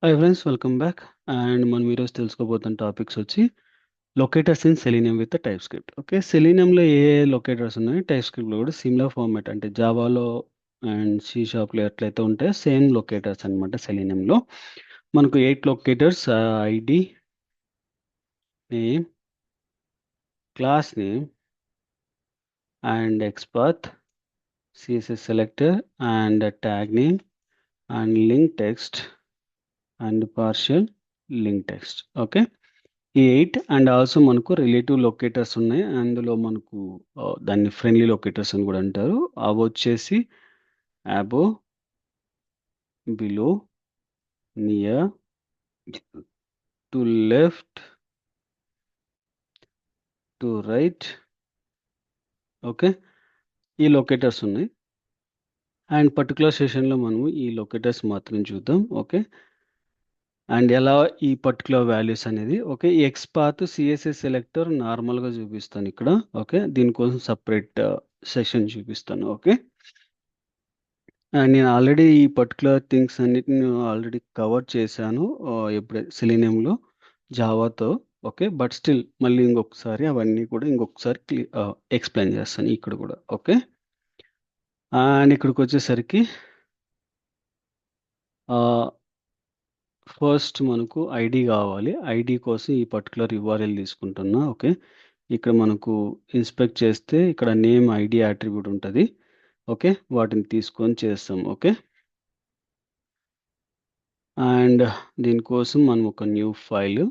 Hi friends, welcome back. And మనం ఈరోజు తెలుసుకోబోతున్న టాపిక్స్ వచ్చి locators in Selenium with TypeScript. Okay, సెలీనియంలో ఏ లొకేటర్స్ ఉన్నాయి, టైప్ స్క్రిప్ట్లో కూడా సిమిలర్ ఫార్మాట్ అంటే జావాలో అండ్ సి షార్ప్లో ఎట్లయితే ఉంటాయో సేమ్ లొకేటర్స్ అనమాట. సెలీనియంలో మనకు 8 locators: ID, name, class name and XPath, CSS selector and tag name and link text and partial link text. Okay, ఈ 8 అండ్ ఆల్సో మనకు రిలేటివ్ లొకేటర్స్ ఉన్నాయి. అందులో మనకు దాన్ని ఫ్రెండ్లీ లొకేటర్స్ అని కూడా అంటారు. అవి వచ్చేసి above, below, near, to left, to right. Okay, ఈ లొకేటర్స్ ఉన్నాయి. అండ్ పర్టికులర్ సెషన్లో మనము ఈ లొకేటర్స్ మాత్రం చూద్దాం. ఓకే, అండ్ ఎలా ఈ పర్టికులర్ వాల్యూస్ అనేది. ఓకే, ఈ ఎక్స్ పాత్ సిఎస్ఎస్ సెలెక్టర్ నార్మల్గా చూపిస్తాను ఇక్కడ. ఓకే, దీనికోసం సపరేట్ సెషన్ చూపిస్తాను. ఓకే, అండ్ నేను ఆల్రెడీ ఈ పర్టికులర్ థింగ్స్ అన్నిటిని ఆల్రెడీ కవర్ చేశాను ఎప్పుడే సెలీనియంలో జావాతో. ఓకే, బట్ స్టిల్ మళ్ళీ ఇంకొకసారి అవన్నీ కూడా ఇంకొకసారి ఎక్స్ప్లెయిన్ చేస్తాను ఇక్కడ కూడా. ఓకే, అండ్ ఇక్కడికి వచ్చేసరికి ఫస్ట్ మనకు ఐడి కావాలి. ఐడి కోసం ఈ పర్టికులర్ యూఆర్ఎల్ తీసుకుంటున్నా. ఓకే, ఇక్కడ మనకు ఇన్స్పెక్ట్ చేస్తే ఇక్కడ నేమ్ ఐడి అట్రిబ్యూట్ ఉంటుంది. ఓకే, వాటిని తీసుకొని చేస్తాం. ఓకే, అండ్ దీనికోసం మనం ఒక new file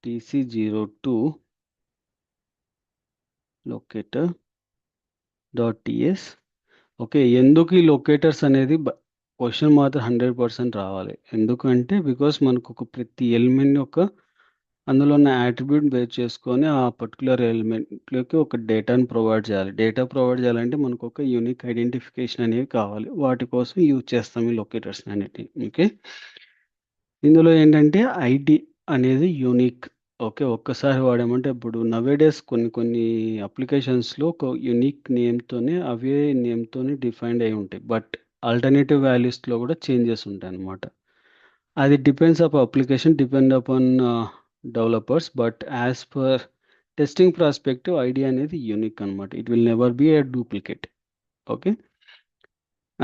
tc02 locator.ts. Okay, ఎందుకు ఈ లొకేటర్స్ అనేది క్వశ్చన్ మాత్రం 100% రావాలి. ఎందుకంటే బికాస్ మనకు ఒక ప్రతి ఎలిమెంట్ యొక్క అందులో ఉన్న యాట్రిబ్యూట్ బేస్ చేసుకొని ఆ పర్టికులర్ ఎలిమెంట్లోకి ఒక డేటాను ప్రొవైడ్ చేయాలి. డేటా ప్రొవైడ్ చేయాలంటే మనకు ఒక యూనిక్ ఐడెంటిఫికేషన్ అనేవి కావాలి. వాటి కోసం యూజ్ చేస్తాం ఈ లొకేటర్స్ అనేటివి. ఓకే, ఇందులో ఏంటంటే ఐడి అనేది యూనిక్. ఓకే, ఒక్కసారి వాడామంటే ఇప్పుడు నవేడేస్ కొన్ని అప్లికేషన్స్లో ఒక యూనిక్ నేమ్తోనే అవే నేమ్తోనే డిఫైన్డ్ అయి ఉంటాయి. బట్ ఆల్టర్నేటివ్ వాల్యూస్లో కూడా చేంజెస్ ఉంటాయి అన్నమాట. అది depends of application, depend upon developers. But as per testing prospective ID అనేది యూనిక్ అనమాట. It will never be A duplicate. Okay,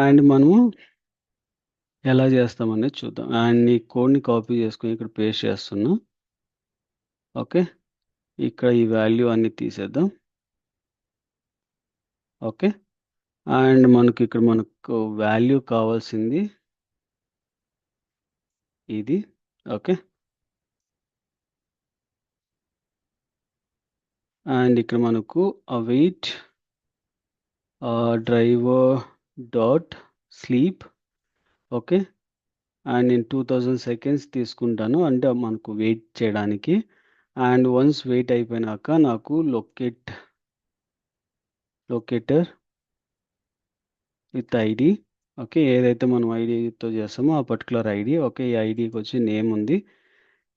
and మనము ఎలా చేస్తామనేది చూద్దాం. అండ్ ఈ కోడ్ని కాపీ చేసుకొని ఇక్కడ పేస్ట్ చేస్తున్నా. ఓకే, ఇక్కడ ఈ వాల్యూ అన్ని తీసేద్దాం. ఓకే, అండ్ మనకి ఇక్కడ మనకు వాల్యూ కావాల్సింది ఇది. ఓకే, అండ్ ఇక్కడ మనకు await driver dot sleep. Okay, and నేను 2000 సెకండ్స్ తీసుకుంటాను అంటే మనకు వెయిట్ చేయడానికి. అండ్ వన్స్ వెయిట్ అయిపోయినాక నాకు లొకేటర్ విత్ ఐడి. ఓకే, ఏదైతే మనం ఐడితో చేస్తామో ఆ పర్టికులర్ ఐడి. ఓకే, ఈ ఐడికి వచ్చి నేమ్ ఉంది,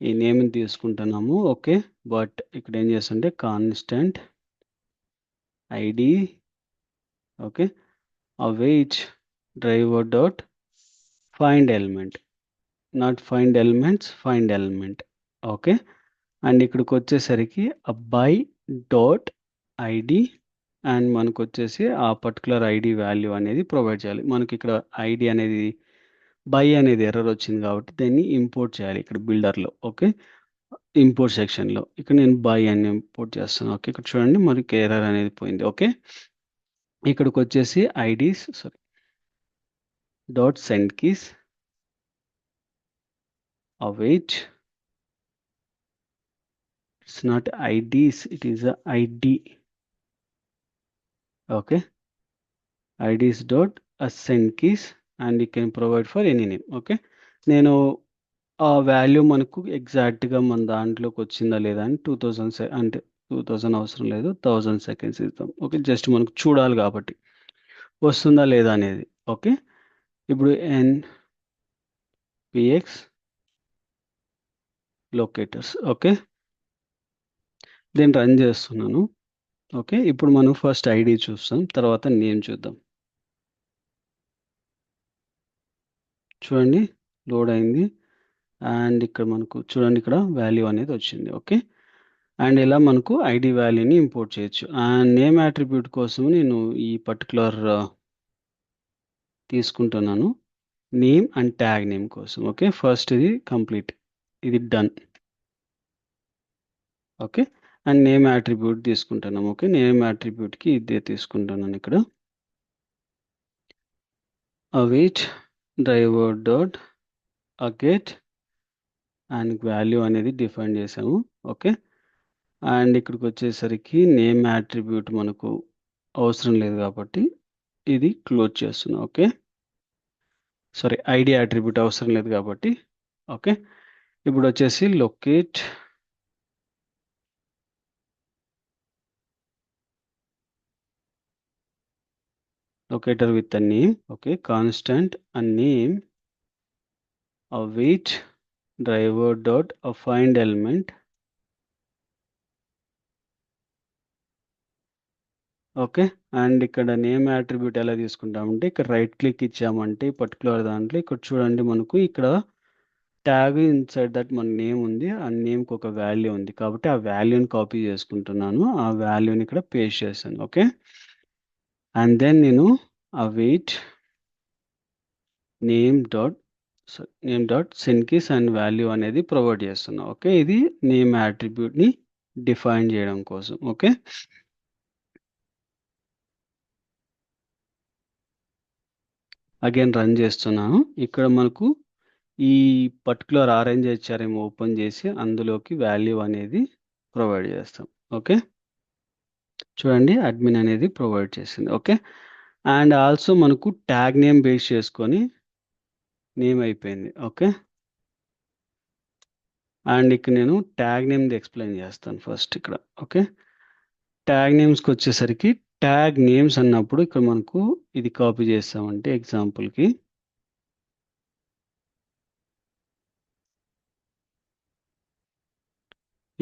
ఈ నేమ్ని తీసుకుంటున్నాము. ఓకే, బట్ ఇక్కడ ఏం చేస్తుంటే constant ID. Okay, await driver dot find element, not find elements, find element. Okay, and ఇక్కడికి వచ్చేసరికి అబ్బాయి డాట్ ఐడి అండ్ మనకు వచ్చేసి ఆ పర్టికులర్ ఐడి వాల్యూ అనేది ప్రొవైడ్ చేయాలి. మనకి ఇక్కడ ఐడి అనేది బై అనేది ఎర్రర్ వచ్చింది కాబట్టి దీన్ని ఇంపోర్ట్ చేయాలి ఇక్కడ బిల్డర్లో. ఓకే, ఇంపోర్ట్ సెక్షన్లో ఇక్కడ నేను బై అని ఇంపోర్ట్ చేస్తాను. ఓకే, ఇక్కడ చూడండి మనకి ఎర్రర్ అనేది పోయింది. ఓకే, ఇక్కడికి వచ్చేసి IDs dot send keys await, it's not IDs, it is a ID. Okay, IDs dot ascend keys and you can provide for any name. Okay, నేను ఆ వాల్యూ మనకు ఎగ్జాక్ట్గా మన దాంట్లోకి వచ్చిందా లేదా అని 2000 అంటే 2000 అవసరం లేదు, 1000 సెకండ్స్ ఇద్దాం. ఓకే, జస్ట్ మనకు చూడాలి కాబట్టి వస్తుందా లేదా అనేది. ఓకే, ఇప్పుడు npx లొకేటర్స్. ఓకే, దీన్ని రన్ చేస్తున్నాను. ఓకే, ఇప్పుడు మనం ఫస్ట్ ఐడి చూస్తాం, తర్వాత నేమ్ చూద్దాం. చూడండి లోడ్ అయింది. అండ్ ఇక్కడ మనకు చూడండి ఇక్కడ వాల్యూ అనేది వచ్చింది. ఓకే. అండ్ ఇలా మనకు ఐడి వాల్యూని ఇంపోర్ట్ చేయొచ్చు. అండ్ నేమ్ యాట్రిబ్యూట్ కోసం నేను ఈ పర్టికులర్ తీసుకుంటున్నాను నేమ్ అండ్ ట్యాగ్ నేమ్ కోసం. ఓకే, ఫస్ట్ ఇది కంప్లీట్, ఇది done. Okay, and name attribute తీసుకుంటున్నాం. ఓకే, నేమ్ యాట్రిబ్యూట్కి ఇదే తీసుకుంటున్నాను ఇక్కడ await డ్రైవర్ డాట్ అగెట్ అండ్ వాల్యూ అనేది డిఫైన్ చేసాము. ఓకే, అండ్ ఇక్కడికి వచ్చేసరికి నేమ్ యాట్రిబ్యూట్ మనకు అవసరం లేదు కాబట్టి ఇది క్లోజ్ చేస్తున్నాం. ఓకే, సారీ, ఐడి యాట్రిబ్యూట్ అవసరం లేదు కాబట్టి. ఓకే, ఇప్పుడు వచ్చేసి locator with a name. Okay, constant a name await driver dot find element. Okay, and ఇక్కడ నేమ్ యాట్రిబ్యూట్ ఎలా తీసుకుంటామంటే ఇక్కడ రైట్ క్లిక్ ఇచ్చామంటే పర్టికులర్ దాంట్లో ఇక్కడ చూడండి మనకు ఇక్కడ ట్యాగ్ ఇన్సైడ్ దట్ మన నేమ్ ఉంది. ఆ నేమ్కి ఒక వాల్యూ ఉంది కాబట్టి ఆ వాల్యూని కాపీ చేసుకుంటున్నాను. ఆ వాల్యూని ఇక్కడ పేస్ట్ చేశాను. ఓకే, అండ్ దెన్ నేను await name dot send keys and value అనేది ప్రొవైడ్ చేస్తున్నా. ఓకే, ఇది నేమ్ యాట్రిబ్యూట్ని డిఫైన్ చేయడం కోసం. ఓకే, అగైన్ రన్ చేస్తున్నాను. ఇక్కడ మనకు ఈ పర్టికులర్ RNGHRM ఓపెన్ చేసి అందులోకి వాల్యూ అనేది ప్రొవైడ్ చేస్తాం. ఓకే, చూడండి అడ్మిన్ అనేది ప్రొవైడ్ చేసింది. ఓకే, అండ్ ఆల్సో మనకు ట్యాగ్ నేమ్ బేస్ చేసుకొని నేమ్ అయిపోయింది. ఓకే, అండ్ ఇక్కడ నేను ట్యాగ్ నేమ్ది ఎక్స్ప్లెయిన్ చేస్తాను ఫస్ట్ ఇక్కడ. ఓకే, ట్యాగ్ నేమ్స్కి వచ్చేసరికి ట్యాగ్ నేమ్స్ అన్నప్పుడు ఇక్కడ మనకు ఇది కాపీ చేస్తామంటే ఎగ్జాంపుల్కి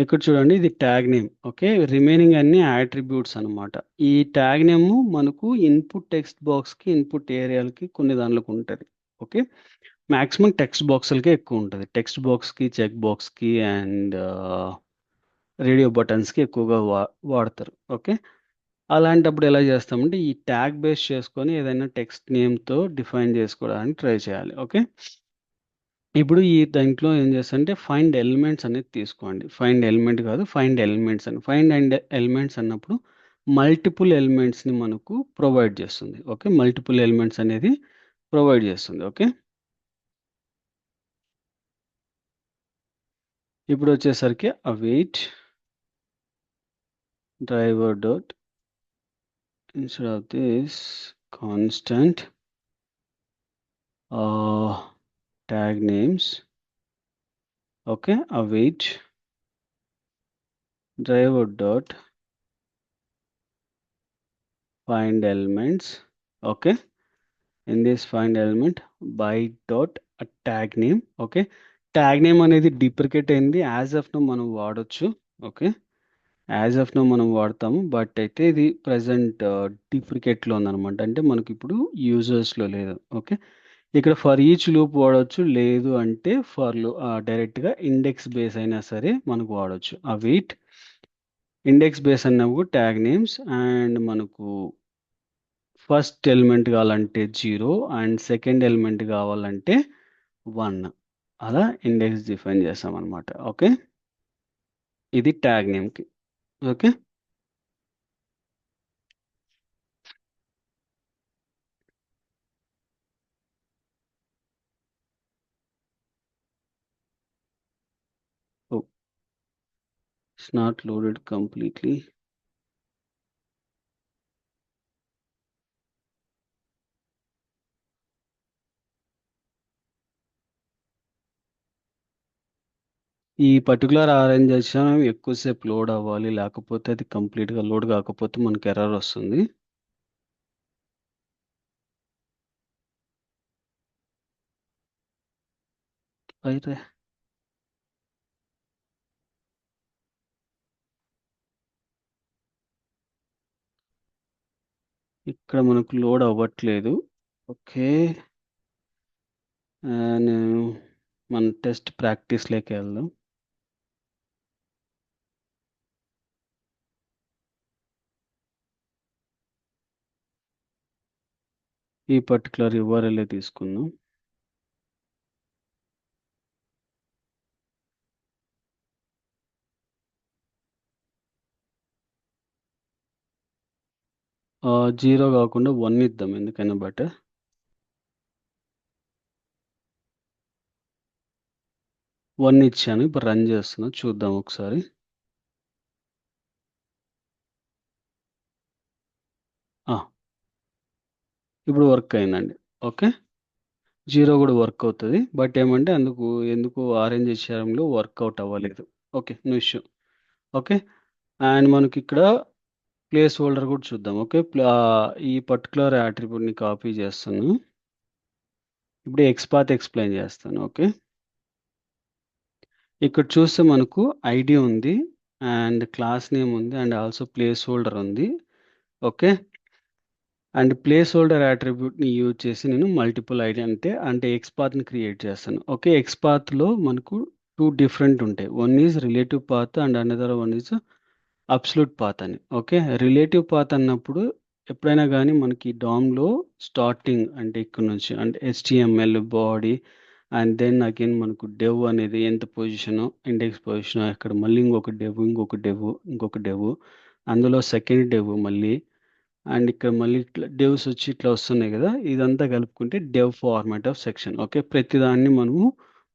ఇక్కడ చూడండి ఇది ట్యాగ్ నేమ్. ఓకే, రిమైనింగ్ అన్ని యాట్రిబ్యూట్స్ అన్నమాట. ఈ ట్యాగ్ నేమ్ మనకు ఇన్పుట్ టెక్స్ట్ బాక్స్కి ఇన్పుట్ ఏరియాలకి కొన్ని దాంట్లోకి ఉంటుంది. ఓకే, మ్యాక్సిమం టెక్స్ట్ బాక్స్లకే ఎక్కువ ఉంటుంది. టెక్స్ట్ బాక్స్కి, చెక్ బాక్స్కి అండ్ రేడియో బటన్స్కి ఎక్కువగా వాడతారు. ఓకే, అలాంటప్పుడు ఎలా చేస్తామంటే ఈ ట్యాగ్ బేస్ చేసుకొని ఏదైనా టెక్స్ట్ నేమ్తో డిఫైన్ చేసుకోవడానికి ట్రై చేయాలి. ఓకే, ఇప్పుడు ఈ దాంట్లో ఏం చేస్తారంటే ఫైండ్ ఎలిమెంట్స్ అనేది తీసుకోండి. ఫైండ్ ఎలిమెంట్ కాదు, ఫైండ్ ఎలిమెంట్స్ అని. ఫైండ్ అండ్ ఎలిమెంట్స్ అన్నప్పుడు మల్టిపుల్ ఎలిమెంట్స్ని మనకు ప్రొవైడ్ చేస్తుంది. ఓకే, మల్టిపుల్ ఎలిమెంట్స్ అనేది ప్రొవైడ్ చేస్తుంది. ఓకే, ఇప్పుడు వచ్చేసరికి await driver dot instead of this constant tag names. Okay, await driver dot find elements. Okay, in this find element by dot a tag name. Okay, tag name అనేది డిప్రికేట్ అయింది. As of no మనం వాడొచ్చు. Okay, as of no మనం వాడతాము, but అయితే ఇది present డిప్రికేట్లో ఉందన్నమాట. అంటే మనకి ఇప్పుడు యూజర్స్లో లేదు. ఓకే, ఇక్కడ ఫర్ ఈచ్ లూప్ వాడొచ్చు, లేదు అంటే డైరెక్ట్గా ఇండెక్స్ బేస్ అయినా సరే మనకు వాడొచ్చు. ఆ వెయిట్ ఇండెక్స్ బేస్ అన్నప్పుడు ట్యాగ్ నేమ్స్ అండ్ మనకు ఫస్ట్ ఎలిమెంట్ కావాలంటే 0 అండ్ సెకండ్ ఎలిమెంట్ కావాలంటే 1, అలా ఇండెక్స్ డిఫైన్ చేస్తాం అనమాట. ఓకే, ఇది ట్యాగ్ నేమ్కి. Okay, it's not loaded completely. ఈ పర్టికులర్ ఆర్గనైజేషన్ ఎక్కువసేపు లోడ్ అవ్వాలి, లేకపోతే అది కంప్లీట్గా లోడ్ కాకపోతే మనకి ఎర్రర్ వస్తుంది. అయితే ఇక్కడ మనకు లోడ్ అవ్వట్లేదు. ఓకే, నేను మన టెస్ట్ ప్రాక్టీస్లోకి వెళ్దాం. ఈ పర్టికులర్ URL తీసుకుందాం. జీరో కాకుండా 1 ఇద్దాం, ఎందుకైనా బెటర్. వన్ ఇచ్చాను. ఇప్పుడు రన్ చేస్తున్నా, చూద్దాం ఒకసారి. ఇప్పుడు వర్క్ అయిందండి. ఓకే, జీరో కూడా వర్క్ అవుతుంది. బట్ ఏమంటే ఎందుకు ఆరెంజ్ ఇచ్చారంలో వర్కౌట్ అవ్వలేదు. Okay, no issue. Okay, and మనకి ఇక్కడ ప్లేస్ హోల్డర్ కూడా చూద్దాం. ఓకే, ఈ పర్టికులర్ యాట్రిబ్యూట్ని కాపీ చేస్తాను. ఇప్పుడు ఎక్స్పాత్ ఎక్స్ప్లెయిన్ చేస్తాను. ఓకే, ఇక్కడ చూస్తే మనకు ఐడి ఉంది, అండ్ క్లాస్ నేమ్ ఉంది, అండ్ ఆల్సో ప్లేస్ హోల్డర్ ఉంది. ఓకే, అండ్ ప్లేస్ హోల్డర్ యాట్రిబ్యూట్ని యూజ్ చేసి నేను మల్టిపుల్ ఐడి అంటే ఎక్స్పాత్ని క్రియేట్ చేస్తాను. ఓకే, ఎక్స్పాత్లో మనకు టూ డిఫరెంట్ ఉంటాయి. One is relative path and another one is absolute path అని. ఓకే, రిలేటివ్ పాత్ అన్నప్పుడు ఎప్పుడైనా కానీ మనకి డామ్లో స్టార్టింగ్ అంటే ఇక్కడ నుంచి అంటే HTML body, and then again మనకు డెవ్ అనేది ఎంత పొజిషన్, ఇండెక్స్ పొజిషన్, ఇక్కడ మళ్ళీ ఇంకొక డెవ్, అందులో సెకండ్ డెవ్ మళ్ళీ, అండ్ ఇక్కడ మళ్ళీ ఇట్లా డెవ్స్ వచ్చి ఇట్లా వస్తున్నాయి కదా, ఇదంతా కలుపుకుంటే dev format of section. Okay, ప్రతిదాన్ని మనము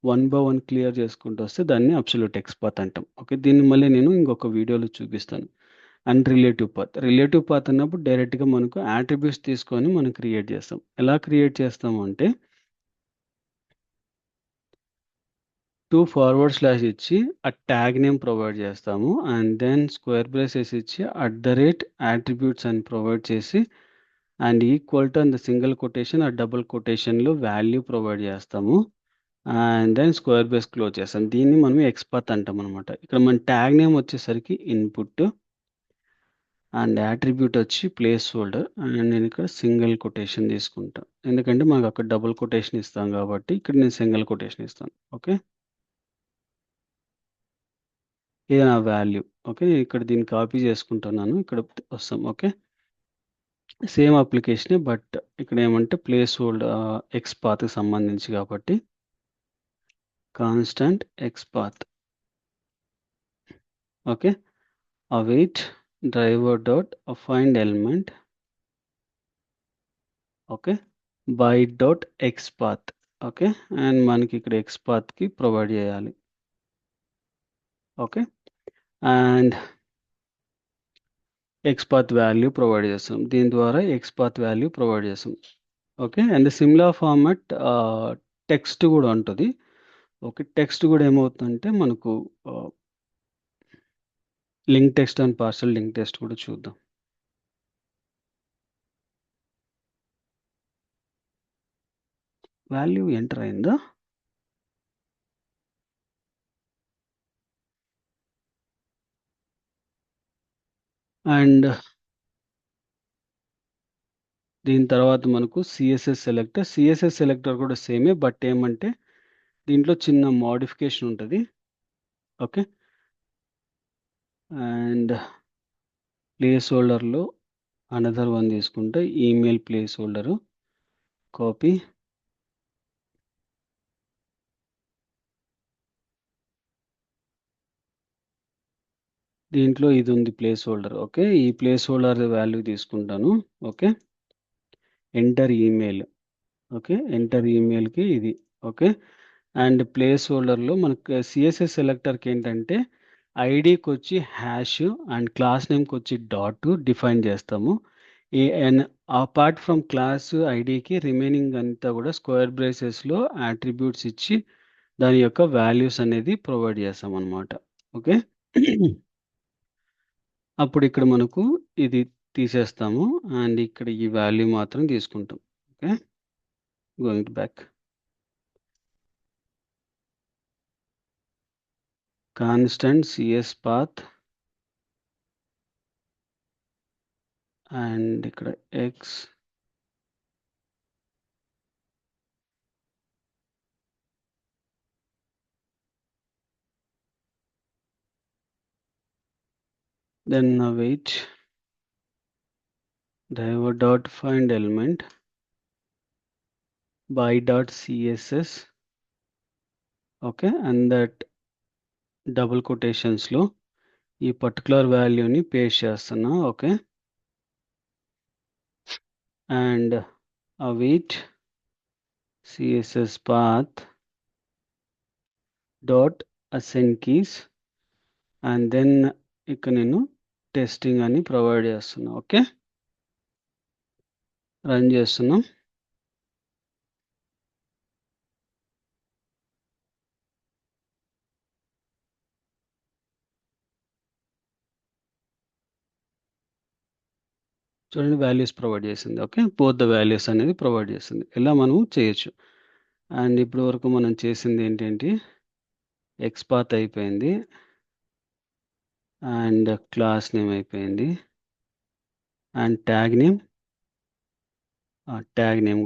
వన్ బై వన్ క్లియర్ చేసుకుంటూ వస్తే దాన్ని అబ్సల్యూట్ ఎక్స్పాత్ అంటాం. ఓకే, దీన్ని మళ్ళీ నేను ఇంకొక వీడియోలో చూపిస్తాను. అండ్ రిలేటివ్ పాత్ అన్నప్పుడు డైరెక్ట్గా మనకు యాట్రిబ్యూట్స్ తీసుకొని మనం క్రియేట్ చేస్తాం. ఎలా క్రియేట్ చేస్తాము అంటే ఫార్వర్డ్ స్లాష్ ఇచ్చి ఆ ట్యాగ్ నేమ్ ప్రొవైడ్ చేస్తాము, అండ్ దెన్ స్క్వేర్ బ్రేసెస్ ఇచ్చి @attributes అని ప్రొవైడ్ చేసి, and equal to and single quotation ఆ డబుల్ కొటేషన్లో వాల్యూ ప్రొవైడ్ చేస్తాము, and then square brace close చేస్తాం. దీన్ని మనం ఎక్స్పాత్ అంటాం అనమాట. ఇక్కడ మన ట్యాగ్ నేమ్ వచ్చేసరికి ఇన్పుట్, అండ్ యాట్రిబ్యూట్ వచ్చి ప్లేస్ హోల్డర్, అండ్ నేను ఇక్కడ సింగిల్ కొటేషన్ తీసుకుంటాను, ఎందుకంటే మనకు అక్కడ డబుల్ కొటేషన్ ఇస్తాం కాబట్టి ఇక్కడ నేను సింగిల్ కొటేషన్ ఇస్తాను. ఓకే, ఇది నా వాల్యూ. ఓకే, నేను ఇక్కడ దీన్ని కాపీ చేసుకుంటున్నాను, ఇక్కడ వస్తాం. ఓకే, సేమ్ అప్లికేషనే, బట్ ఇక్కడ ఏమంటే ప్లేస్ హోల్డ్ ఎక్స్పాత్కి సంబంధించి కాబట్టి constant XPath. Okay, await driver dot find element. Okay, byte dot xpath. Okay, and మనకి ఇక్కడ ఎక్స్పాత్కి ప్రొవైడ్ చేయాలి. Okay, and XPath value provide చేస్తాం, దీని ద్వారా ఎక్స్పాత్ వాల్యూ ప్రొవైడ్ చేస్తాం. Okay, and similar format text కూడా ఉంటుంది. ఓకే, టెక్స్ట్ కూడా ఏమవుతుందంటే మనకు link text and parcel link text కూడా చూద్దాం. వాల్యూ ఎంటర్ అయిందా? అండ్ దీని తర్వాత మనకు సిఎస్ఎస్ సెలెక్టర్ కూడా సేమే, బట్ ఏమంటే దీంట్లో చిన్న మోడిఫికేషన్ ఉంటుంది. ఓకే, అండ్ ప్లేస్ హోల్డర్లో అనదర్ వన్ తీసుకుంటే ఈమెయిల్ ప్లేస్ హోల్డరు కాపీ, దీంట్లో ఇది ఉంది ప్లేస్ హోల్డర్. ఓకే, ఈ ప్లేస్ హోల్డర్ వాల్యూ తీసుకుంటాను. Okay, enter email. Okay, enter ఈమెయిల్కి ఇది. ఓకే, అండ్ ప్లేస్ హోల్డర్లో మనకు సిఎస్ఎస్ సెలెక్టర్కి ఏంటంటే ఐడికి వచ్చి హ్యాష్ అండ్ క్లాస్ నేమ్కి వచ్చి డాట్ డిఫైన్ చేస్తాము. అండ్ అపార్ట్ ఫ్రమ్ క్లాస్ ఐడికి రిమైనింగ్ అంతా కూడా స్క్వేర్ బ్రేసెస్లో యాట్రిబ్యూట్స్ ఇచ్చి దాని యొక్క వాల్యూస్ అనేది ప్రొవైడ్ చేస్తాం అనమాట. ఓకే, అప్పుడు ఇక్కడ మనకు ఇది తీసేస్తాము, అండ్ ఇక్కడ ఈ వాల్యూ మాత్రం తీసుకుంటాం. Okay, going back, constant CS path, and ఇక్కడ X then await driver dot find element by dot css. Okay, and that double కొటేషన్స్లో ఈ పర్టికులర్ వాల్యూని పేస్ట్ చేస్తున్నా. Okay, and await css path dot send keys and then ఇక్కడ నేను testing అని provide చేస్తున్నా. Okay, run చేస్తున్నాం. చూడండి, వాల్యూస్ ప్రొవైడ్ చేసింది. ఓకే, బోత్ ద వాల్యూస్ అనేది ప్రొవైడ్ చేసింది. ఇలా మనము చేయొచ్చు. అండ్ ఇప్పుడు వరకు మనం చేసింది ఏంటంటే ఎక్స్పాత్ అయిపోయింది అండ్ క్లాస్ నేమ్ అయిపోయింది అండ్ ట్యాగ్ నేమ్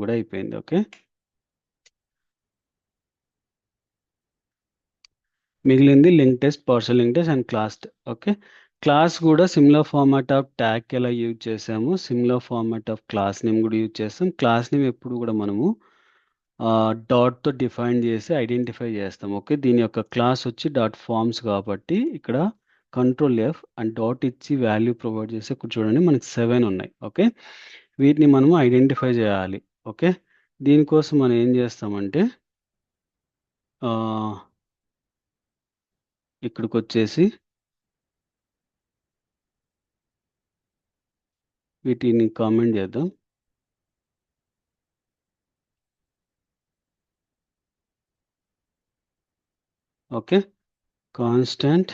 కూడా అయిపోయింది. ఓకే, మిగిలింది link test, partial link test and class. Okay, class కూడా సిమిలర్ ఫార్మాట్ ఆఫ్ ట్యాగ్ ఎలా యూజ్ చేసాము, similar format of class name కూడా యూజ్ చేస్తాం. క్లాస్ నేమ్ ఎప్పుడు కూడా మనము డాట్తో డిఫైన్ చేసి ఐడెంటిఫై చేస్తాం. ఓకే, దీని యొక్క క్లాస్ వచ్చి డాట్ ఫార్మ్స్ కాబట్టి ఇక్కడ కంట్రోల్ ఎఫ్ అండ్ డాట్ ఇచ్చి వాల్యూ ప్రొవైడ్ చేసి ఇక్కడ చూడండి మనకి 7 ఉన్నాయి. ఓకే, వీటిని మనము ఐడెంటిఫై చేయాలి. ఓకే, దీనికోసం మనం ఏం చేస్తామంటే ఇక్కడికి వచ్చేసి వీటిని కామెంట్ చేద్దాం. Okay, constant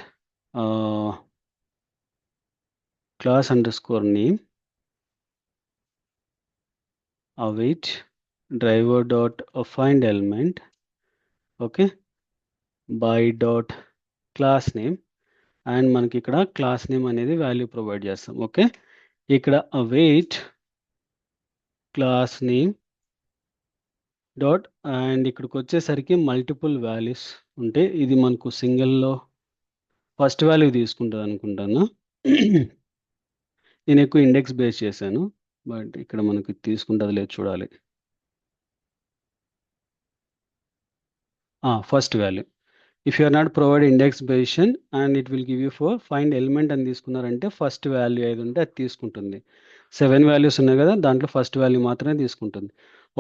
class underscore name await driver dot find element. Okay, by dot class name and మనకి ఇక్కడ క్లాస్ నేమ్ అనేది వాల్యూ ప్రొవైడ్ చేస్తాం. ఓకే, ఇక్కడ await class name dot and ఇక్కడికి వచ్చేసరికి మల్టిపుల్ వాల్యూస్ ఉంటే ఇది మనకు సింగిల్లో ఫస్ట్ వాల్యూ తీసుకుంటుంది అనుకుంటాను. నేను ఎక్కువ ఇండెక్స్ బేస్ చేశాను, బట్ ఇక్కడ మనకి తీసుకుంటుంది లేదు చూడాలి. First value if you are not provide index position and it will give you for find element అని తీసుకున్నారంటే ఫస్ట్ వాల్యూ ఏది ఉంటే అది తీసుకుంటుంది. 7 వాల్యూస్ ఉన్నాయి కదా, దాంట్లో ఫస్ట్ వాల్యూ మాత్రమే తీసుకుంటుంది.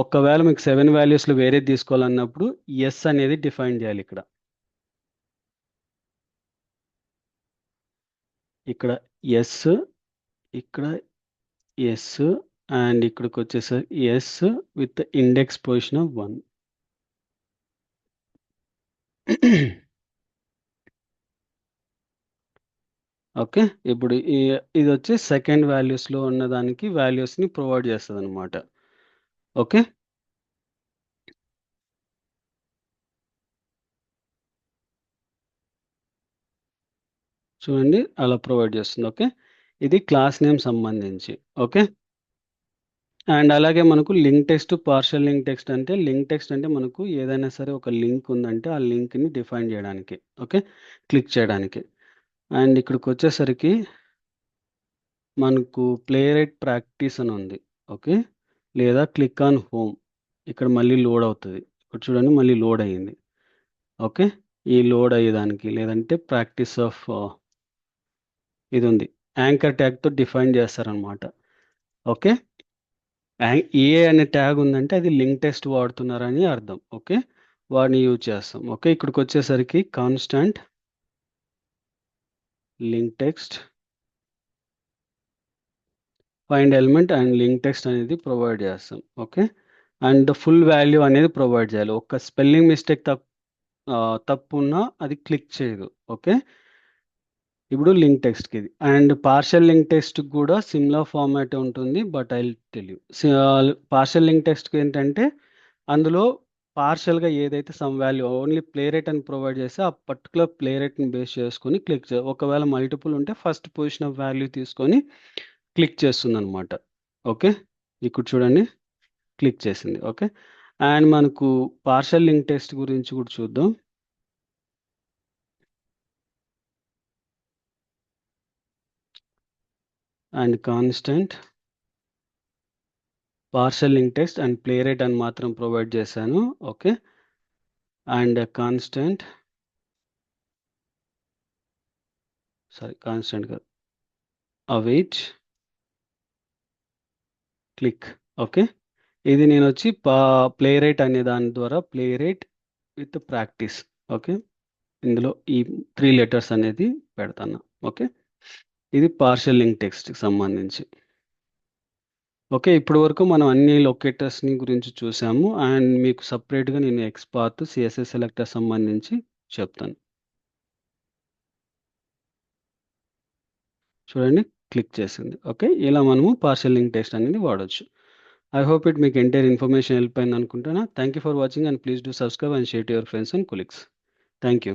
ఒకవేళ మీకు 7 వాల్యూస్లో వేరేది తీసుకోవాలన్నప్పుడు ఎస్ అనేది డిఫైన్ చేయాలి. ఇక్కడ ఎస్, ఇక్కడ ఎస్ అండ్ ఇక్కడికి వచ్చేసరికి yes with index position of 1. Okay, ఇప్పుడు ఇది వచ్చి సెకండ్ వాల్యూస్లో ఉన్నదానికి వాల్యూస్ని ప్రొవైడ్ చేస్తుంది అనమాట. ఓకే, చూడండి అలా ప్రొవైడ్ చేస్తుంది. ఓకే, ఇది క్లాస్ నేమ్ సంబంధించి. ఓకే, అండ్ అలాగే మనకు link text, partial link text అంటే లింక్ టెక్స్ట్ అంటే మనకు ఏదైనా సరే ఒక లింక్ ఉందంటే ఆ లింక్ని డిఫైన్ చేయడానికి, ఓకే, క్లిక్ చేయడానికి. అండ్ ఇక్కడికి వచ్చేసరికి మనకు ప్లే రైట్ ప్రాక్టీస్ అని ఉంది. ఓకే, లేదా క్లిక్ ఆన్ హోమ్, ఇక్కడ మళ్ళీ లోడ్ అవుతుంది. ఇక్కడ చూడండి మళ్ళీ లోడ్ అయ్యింది. ఓకే, ఈ లోడ్ అయ్యేదానికి లేదంటే ప్రాక్టీస్ ఆఫ్ ఇది ఉంది, యాంకర్ ట్యాగ్తో డిఫైన్ చేస్తారనమాట. ఓకే, ఏ అనే ట్యాగ్ ఉందంటే అది లింక్ టెక్స్ట్ వాడుతున్నారని అర్థం. ఓకే, వాడిని యూజ్ చేస్తాం. ఓకే, ఇక్కడికి వచ్చేసరికి constant link text find element and link text అనేది ప్రొవైడ్ చేస్తాం. ఓకే, అండ్ ఫుల్ వాల్యూ అనేది ప్రొవైడ్ చేయాలి. ఒక స్పెల్లింగ్ మిస్టేక్ తప్పు ఉన్నా అది క్లిక్ చేయదు. ఓకే, ఇప్పుడు లింక్ టెక్స్ట్కి ఇది అండ్ పార్షల్ లింక్ టెక్స్ట్ కూడా సిమిలర్ ఫార్మాట్ ఉంటుంది. But I tell you, partial link టెక్స్ట్కి ఏంటంటే అందులో పార్షల్గా ఏదైతే some value only play rate అని ప్రొవైడ్ చేస్తే ఆ పర్టికులర్ ప్లే రేట్ని బేస్ చేసుకొని క్లిక్ చేయాలి. ఒకవేళ మల్టిపుల్ ఉంటే ఫస్ట్ పొజిషన్ ఆఫ్ వాల్యూ తీసుకొని క్లిక్ చేస్తుంది అనమాట. ఓకే, ఇక్కడ చూడండి క్లిక్ చేసింది. ఓకే, అండ్ మనకు పార్షల్ లింక్ టెస్ట్ గురించి కూడా చూద్దాం. And constant partial link text and play rate అని మాత్రం ప్రొవైడ్ చేశాను. ఓకే, అండ్ కాన్స్టెంట్ కాదు, అవైట్ క్లిక్. ఓకే, ఇది నేను వచ్చి ప్లే రేట్ అనే దాని ద్వారా play rate with practice. Okay, ఇందులో ఈ 3 లెటర్స్ అనేది పెడతాను. ఓకే, ఇది పార్షల్ లింక్ టెక్స్ట్కి సంబంధించి. ఓకే, ఇప్పటి వరకు మనం అన్ని లొకేటర్స్ని గురించి చూసాము అండ్ మీకు సపరేట్గా నేను ఎక్స్పాత్ సిఎస్ఎస్ సెలెక్టర్ సంబంధించి చెప్తాను. చూడండి, క్లిక్ చేసింది. ఓకే, ఇలా మనము పార్షల్ లింక్ టెస్ట్ అనేది వాడొచ్చు. ఐ హోప్ ఇట్ మీకు ఎంటైర్ ఇన్ఫర్మేషన్ హెల్ప్ అయింది అనుకుంటున్నా. Thank you for watching and please do subscribe and share to your friends and colleagues. Thank you.